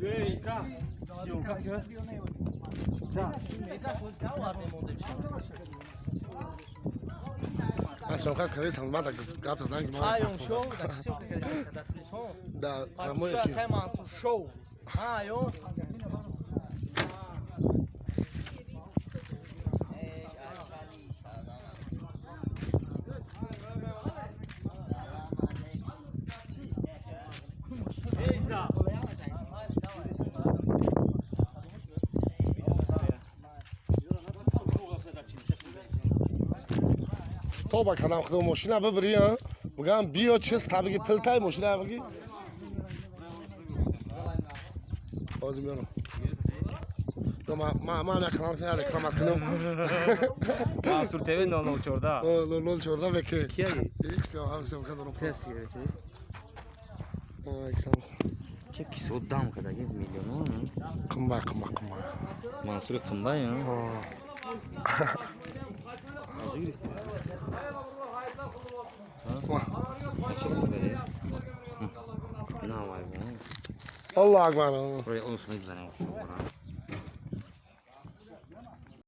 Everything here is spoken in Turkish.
Ey, za. Съемка că. За. А съемка къде съм, да гапта данги малко. Ah, um show da съемка къде се да телефон. Да, Para само buscar ефир. até manso show. Ah, eu. Ey, za. تو با کنم خود ماشین ببری ها بگم بیا چیز طبقی پلتای ماشین بگی بازی میانم ما کنم سن reklam کنم Mansur TV 004'da. lol çorda ve ki Kiye? hiç ki abi sen kadar Kes gerekiyor. Eksan Çekisi o dam kadar 100 milyon olur mu? kımba Mansur'u kımba ya. Açılsın böyle. Ne var bu? Allah akbar Buraya olsun güzel olsun.